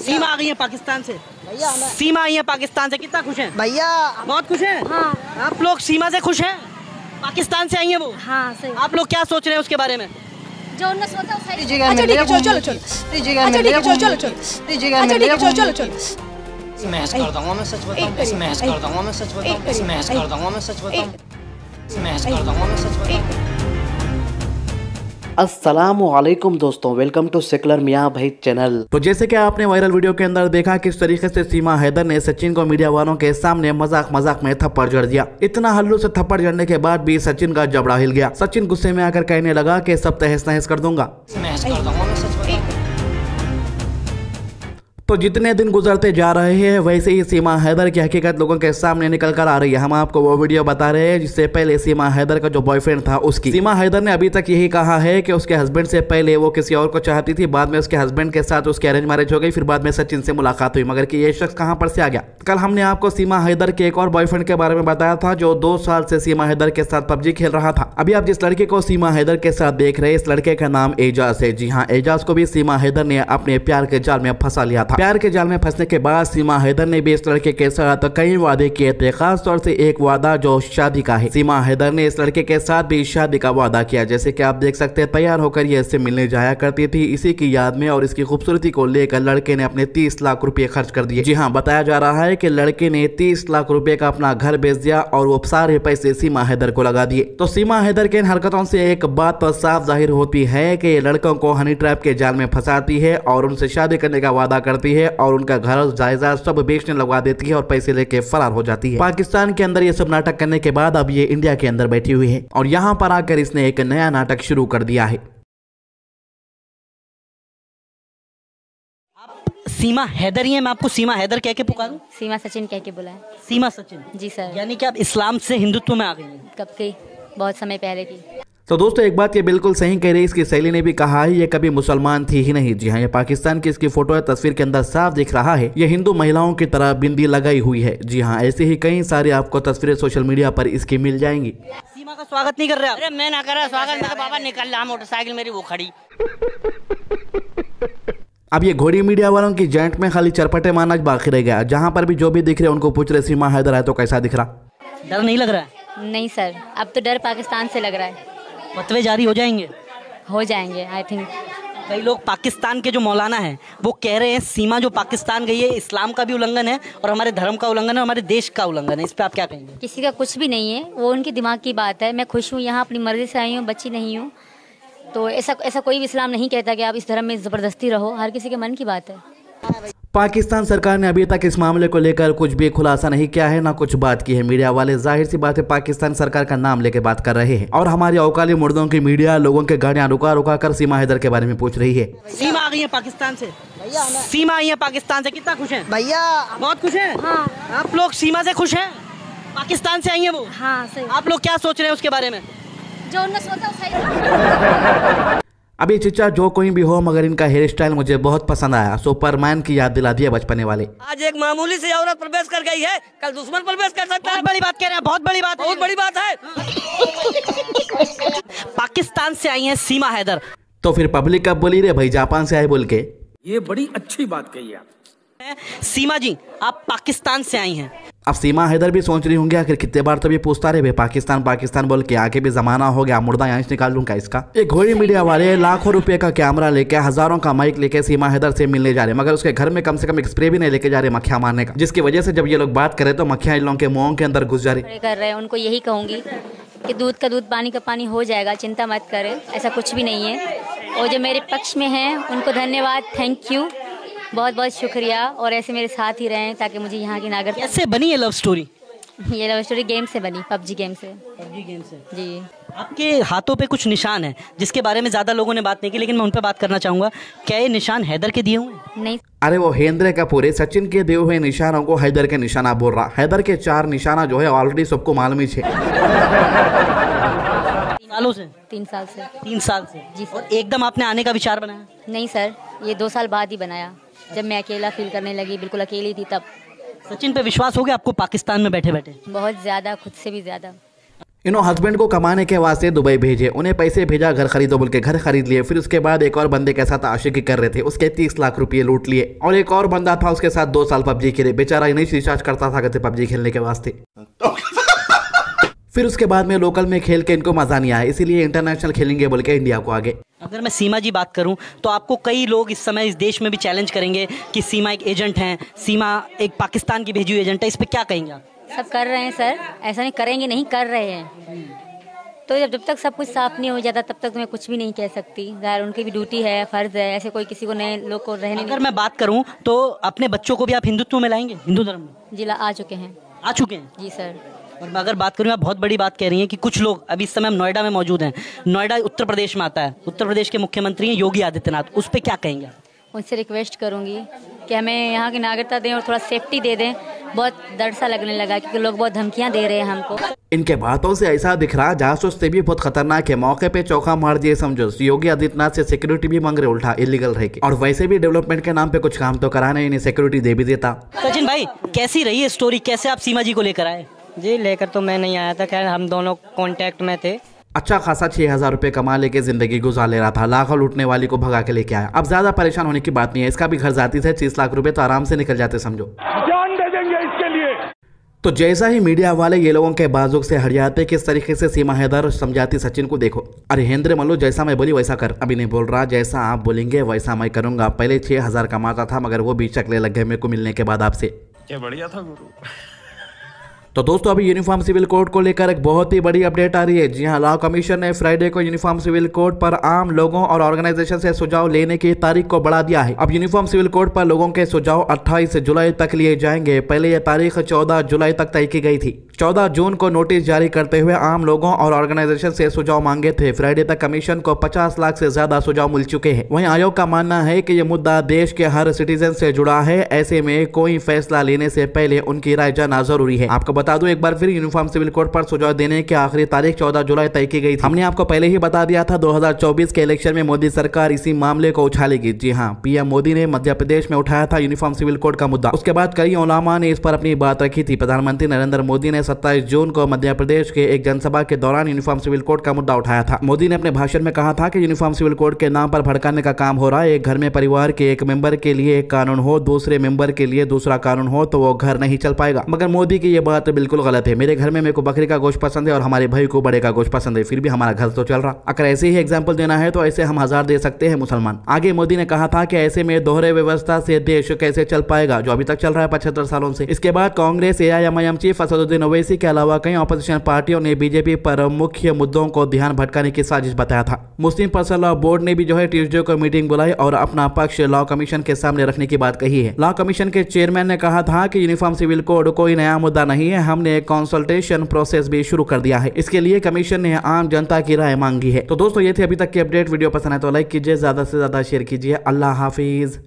सीमा आ गई है पाकिस्तान से। भैया सीमा आई है पाकिस्तान से, कितना खुश हैं? भैया बहुत खुश हैं। हाँ आप लोग सीमा से खुश हैं? पाकिस्तान से आई हैं वो। हाँ सही। आप लोग क्या सोच रहे हैं उसके बारे में? जो उनने सोचा वो सही। अच्छा ठीक है चलो चलो चलो अच्छा ठीक है चलो चलो चलो अच्छा ठीक है चलो चलो चलो स्मैश कर दूंगा मैं, सच बताऊं, स्मैश कर दूंगा मैं, सच बताऊं, स्मैश कर दूंगा मैं, सच बताऊं, स्मैश कर दूंगा मैं, सच बताऊं। अस्सलामुअलैकुम दोस्तों, वेलकम टू सेकुलर मियां भाई चैनल। तो जैसे कि आपने वायरल वीडियो के अंदर देखा किस तरीके से सीमा हैदर ने सचिन को मीडिया वालों के सामने मजाक में थप्पड़ जड़ दिया। इतना हल्लू से थप्पड़ जड़ने के बाद भी सचिन का जबड़ा हिल गया। सचिन गुस्से में आकर कहने लगा कि सब तहस नहस कर दूंगा। स्मैश कर दूंगा मैं, सच बताऊं। तो जितने दिन गुजरते जा रहे हैं वैसे ही सीमा हैदर की हकीकत लोगों के सामने निकल कर आ रही है। हम आपको वो वीडियो बता रहे हैं जिससे पहले सीमा हैदर का जो बॉयफ्रेंड था उसकी। सीमा हैदर ने अभी तक यही कहा है कि उसके हस्बैंड से पहले वो किसी और को चाहती थी, बाद में उसके हस्बैंड के साथ उसकी अरेंज मैरिज हो गई, फिर बाद में सचिन से मुलाकात हुई, मगर कि ये शख्स कहां पर से आ गया। कल हमने आपको सीमा हैदर के एक और बॉयफ्रेंड के बारे में बताया था जो 2 साल से सीमा हैदर के साथ पबजी खेल रहा था। अभी आप जिस लड़के को सीमा हैदर के साथ देख रहे हैं इस लड़के का नाम एजाज है। जी हाँ, एजाज को भी सीमा हैदर ने अपने प्यार के जाल में फंसा लिया था। प्यार के जाल में फंसने के बाद सीमा हैदर ने भी इस लड़के के साथ कई वादे किए थे, खास तौर से एक वादा जो शादी का है। सीमा हैदर ने इस लड़के के साथ भी शादी का वादा किया। जैसे कि आप देख सकते हैं तैयार होकर ये इससे मिलने जाया करती थी, इसी की याद में और इसकी खूबसूरती को लेकर लड़के ने अपने 30 लाख रुपए खर्च कर दिए। जी हाँ, बताया जा रहा है कि लड़के ने 30 लाख रुपए का अपना घर बेच दिया और वो सारे पैसे सीमा हैदर को लगा दिए। तो सीमा हैदर के इन हरकतों से एक बात तो साफ जाहिर होती है कि लड़कों को हनी ट्रैप के जाल में फंसाती है और उनसे शादी करने का वादा करती है और उनका घर जायदाद सब बेचने लगवा देती है और पैसे लेके फरार हो जाती है। पाकिस्तान के अंदर ये सब नाटक करने के बाद अब ये इंडिया के अंदर बैठी हुई है और यहाँ पर आकर इसने एक नया नाटक शुरू कर दिया है। सीमा हैदर ही है, मैं आपको सीमा हैदर कह के पुकारूं? सीमा सचिन कह के बुलाए। सीमा सचिन? जी सर। यानी कि आप इस्लाम से हिंदुत्व में आ गई हैं? कब की, बहुत समय पहले की। तो दोस्तों एक बात ये बिल्कुल सही कह रही है, इसकी सहेली ने भी कहा है ये कभी मुसलमान थी ही नहीं। जी हाँ, ये पाकिस्तान की इसकी फोटो है, तस्वीर के अंदर साफ दिख रहा है ये हिंदू महिलाओं की तरह बिंदी लगाई हुई है। जी हाँ, ऐसे ही कई सारी आपको तस्वीरें सोशल मीडिया पर इसकी मिल जाएंगी। सीमा का स्वागत नहीं कर रहे आप? अरे मैं ना कर रहा स्वागत, मेरा बाबा निकल रहा, मोटरसाइकिल मेरी वो खड़ी। अब ये घोड़ी मीडिया वालों की जॉइंट में खाली चरपटे मारना बाकी रह गया। जहाँ पर भी जो भी दिख रहे उनको पूछ रहे सीमा हैदर है तो कैसा दिख रहा? डर नहीं लग रहा है? नहीं सर, अब तो डर पाकिस्तान से लग रहा है। फतवे जारी हो जाएंगे? हो जाएंगे आई थिंक। कई लोग पाकिस्तान के जो मौलाना हैं वो कह रहे हैं सीमा जो पाकिस्तान गई है इस्लाम का भी उल्लंघन है और हमारे धर्म का उल्लंघन है, हमारे देश का उल्लंघन है। इस पर आप क्या कहेंगे? किसी का कुछ भी नहीं है, वो उनके दिमाग की बात है। मैं खुश हूँ यहाँ, अपनी मर्जी से आई हूँ, बच्ची नहीं हूँ। तो ऐसा कोई भी इस्लाम नहीं कहता कि आप इस धर्म में ज़बरदस्ती रहो, हर किसी के मन की बात है। पाकिस्तान सरकार ने अभी तक इस मामले को लेकर कुछ भी खुलासा नहीं किया है, ना कुछ बात की है। मीडिया वाले जाहिर सी बात है पाकिस्तान सरकार का नाम लेके बात कर रहे हैं और हमारी अवकाली मुर्दों की मीडिया लोगों के गाड़ियां रुका कर सीमा हैदर के बारे में पूछ रही है। सीमा आ गई है पाकिस्तान से। भैया सीमा आई है पाकिस्तान से, कितना खुश हैं? भैया बहुत खुश हैं। हाँ आप लोग सीमा से खुश हैं? पाकिस्तान से आई है वो। हाँ सही। आप लोग क्या सोच रहे हैं उसके बारे में? जो उनने सोचा वो सही। अभी चिच्चा जो कोई भी हो मगर इनका हेयर स्टाइल मुझे बहुत पसंद आया। सुपरमैन की याद दिला दी है बचपने वाले। आज एक मामूली सी औरत प्रवेश कर गई है, कल दुश्मन प्रवेश कर सकता है। बहुत बड़ी बात कह रहे हैं, बहुत बड़ी बात है। बहुत बड़ी बात है। पाकिस्तान से आई है सीमा हैदर। तो फिर पब्लिक कब बोली रे भाई जापान से आए बोल के? ये बड़ी अच्छी बात कही आप। सीमा जी आप पाकिस्तान से आई हैं। अब सीमा हैदर भी सोच रही होंगी आखिर कितने बार तो भी पूछता रहे भाई पाकिस्तान पाकिस्तान बोल के, आगे भी जमाना हो गया मुर्दा यहाँ से निकाल लूंगा इसका। एक घोड़ी मीडिया वाले लाखों रुपए का कैमरा लेके हजारों का माइक लेके सीमा हैदर से मिलने जा रहे, मगर उसके घर में कम से कम एक स्प्रे भी नहीं लेके जा रहे मक्खियां मारने का, जिसकी वजह से जब ये लोग बात करे तो मक्खियां इन लोगों के मुंह के अंदर घुस जा रही। कर रहे हैं उनको यही कहूँगी कि दूध का दूध पानी का पानी हो जाएगा, चिंता मत करें, ऐसा कुछ भी नहीं है। और जो मेरे पक्ष में हैं उनको धन्यवाद, थैंक यू, बहुत बहुत शुक्रिया। और ऐसे मेरे साथ ही रहें ताकि मुझे यहाँ की नागरिक। कैसे बनी ये लव स्टोरी? ये लव स्टोरी गेम से बनी, पबजी गेम से। पबजी गेम से जी। आपके हाथों पे कुछ निशान है जिसके बारे में ज़्यादा लोगों ने बात नहीं की, लेकिन मैं उन पर बात करना चाहूँगा। क्या ये निशान हैदर के दिए हुए हैं? नहीं। अरे वो हेंद्रे कपूर है, सचिन के दिए हुए निशानों को हैदर के निशाना बोल रहा। हैदर के 4 निशाना जो है ऑलरेडी सबको मालूम ही है। सालों से? 3 साल से। 3 साल से जी सर। और एकदम आपने आने का विचार बनाया? नहीं सर, ये 2 साल बाद ही बनाया, जब मैं अकेला फील करने लगी, बिल्कुल अकेली थी तब। सचिन पे विश्वास हो गया आपको पाकिस्तान में बैठे बैठे? बहुत ज़्यादा, खुद से भी ज़्यादा। इन्होंने हस्बैंड को कमाने के वास्ते दुबई भेजे, उन्हें पैसे भेजा, घर खरीदो बोल के घर खरीद लिए। फिर उसके बाद एक और बंदे के साथ आशिकी कर रहे थे, उसके 30 लाख रुपए लूट लिए। और एक और बंदा था उसके साथ 2 साल पबजी खेले, बेचारा नहीं रिचार्ज करता था कहते पबजी खेलने के वास्ते। फिर उसके बाद में लोकल में खेल के इनको मजा नहीं आया, इसीलिए इंटरनेशनल खेलेंगे बोल के इंडिया को आगे। अगर मैं सीमा जी बात करूं तो आपको कई लोग इस समय इस देश में भी चैलेंज करेंगे कि सीमा एक एजेंट हैं, सीमा एक पाकिस्तान की भेजी हुई एजेंट है, इस पर क्या कहेंगे आप? सब कर रहे हैं सर, ऐसा नहीं करेंगे, नहीं कर रहे हैं। तो जब तक सब कुछ साफ नहीं हो जाता तब तक मैं कुछ भी नहीं कह सकती। ज़ाहिर उनकी भी ड्यूटी है, फर्ज है, ऐसे कोई किसी को नए लोग को रहने। अगर मैं बात करूं तो अपने बच्चों को भी आप हिंदुत्व में लाएंगे, हिंदू धर्म में? जी आ चुके हैं। आ चुके हैं जी सर। और अगर बात करूँ, आप बहुत बड़ी बात कह रही हैं कि कुछ लोग अभी इस समय हम नोएडा में मौजूद हैं। नोएडा उत्तर प्रदेश में आता है, उत्तर प्रदेश के मुख्यमंत्री हैं योगी आदित्यनाथ, उस पर क्या कहेंगे? उनसे रिक्वेस्ट करूंगी कि हमें यहाँ की नागरिकता दें और थोड़ा सेफ्टी दे दें। बहुत डर सा लगने लगा क्योंकि लोग बहुत धमकियां दे रहे हैं हमको। इनके बातों से ऐसा दिख रहा जासूस से भी बहुत खतरनाक है। मौके पे चौका मार दिए समझो। योगी आदित्यनाथ से सिक्योरिटी भी मांग रहे उल्टा इलीगल रह के, और वैसे भी डेवलपमेंट के नाम पे कुछ काम तो कराने, इन्हें सिक्योरिटी दे भी देता। सचिन भाई कैसी रही है स्टोरी, कैसे आप सीमा जी को लेकर आए? जी लेकर तो मैं नहीं आया था, खैर हम दोनों कांटेक्ट में थे। अच्छा खासा 6,000 रुपए कमा लेके जिंदगी गुजार ले रहा था, लाखों लूटने वाली को भगा के लेके आया। अब ज्यादा परेशान होने की बात नहीं है, इसका भी घर जाती से 30 लाख रुपए तो आराम से निकल जाते समझो। जान दे देंगे इसके लिए। तो जैसा ही मीडिया वाले ये लोगों के बाजुक से हट जाते, किस तरीके से सीमा हैदर समझाती सचिन को। देखो, अरे हेंद्र मल्लू जैसा मैं बोली वैसा कर। अभी नहीं बोल रहा, जैसा आप बोलेंगे वैसा मैं करूंगा। पहले 6,000 कमाता था मगर वो भी चकले लग गए मेरे को मिलने के बाद आपसे। क्या बढ़िया था गुरु। तो दोस्तों अभी यूनिफॉर्म सिविल कोड को लेकर एक बहुत ही बड़ी अपडेट आ रही है। जी हां, लॉ कमीशन ने फ्राइडे को यूनिफॉर्म सिविल कोड पर आम लोगों और ऑर्गेनाइजेशन से सुझाव लेने की तारीख को बढ़ा दिया है। अब यूनिफॉर्म सिविल कोड पर लोगों के सुझाव 28 जुलाई तक लिए जाएंगे। पहले यह तारीख 14 जुलाई तक तय की गई थी। 14 जून को नोटिस जारी करते हुए आम लोगों और ऑर्गेनाइजेशन से सुझाव मांगे थे। फ्राइडे तक कमीशन को 50 लाख से ज्यादा सुझाव मिल चुके हैं। वहीं आयोग का मानना है कि यह मुद्दा देश के हर सिटीजन से जुड़ा है, ऐसे में कोई फैसला लेने से पहले उनकी राय जानना जरूरी है। आपको बता दूं एक बार फिर, यूनिफॉर्म सिविल कोड पर सुझाव देने की आखिरी तारीख 14 जुलाई तय की गई थी। हमने आपको पहले ही बता दिया था 2024 के इलेक्शन में मोदी सरकार इसी मामले को उछालेगी। जी हाँ, पीएम मोदी ने मध्य प्रदेश में उठाया था यूनिफॉर्म सिविल कोड का मुद्दा। उसके बाद कई उलामा ने इस पर अपनी बात रखी थी। प्रधानमंत्री नरेंद्र मोदी ने 27 जून को मध्य प्रदेश के एक जनसभा के दौरान यूनिफॉर्म सिविल कोड का मुद्दा उठाया था। मोदी ने अपने भाषण में कहा था कि यूनिफॉर्म सिविल कोड के नाम पर भड़काने का काम हो रहा है। एक घर में परिवार के एक मेंबर के लिए एक कानून हो, दूसरे मेंबर के लिए दूसरा कानून हो तो वो घर नहीं चल पाएगा। मगर मोदी की ये बात बिल्कुल गलत है। मेरे घर में मेरे को बकरी का गोश्त पसंद है और हमारे भाई को बड़े का गोश्त पसंद है, फिर भी हमारा घर तो चल रहा। अगर ऐसे ही एग्जाम्पल देना है तो ऐसे हम 1000 दे सकते हैं मुसलमान। आगे मोदी ने कहा था कि ऐसे में दोहरे व्यवस्था से देश कैसे चल पाएगा, जो अभी तक चल रहा है 75 सालों से। इसके बाद कांग्रेस, AIMIM चीफ असदुद्दीन ओवैसी के अलावा कई ऑपोजिशन पार्टियों ने बीजेपी पर मुख्य मुद्दों को ध्यान भटकाने की साजिश बताया था। मुस्लिम पर्सनल लॉ बोर्ड ने भी जो है ट्यूसडे को मीटिंग बुलाई और अपना पक्ष लॉ कमीशन के सामने रखने की बात कही है। लॉ कमीशन के चेयरमैन ने कहा था कि यूनिफॉर्म सिविल कोड कोई नया मुद्दा नहीं है, हमने एक कंसल्टेशन प्रोसेस भी शुरू कर दिया है। इसके लिए कमीशन ने आम जनता की राय मांगी है। तो दोस्तों ये थी अभी तक की अपडेट। वीडियो पसंद है तो लाइक कीजिए, ज्यादा से ज्यादा शेयर कीजिए। अल्लाह हाफिज।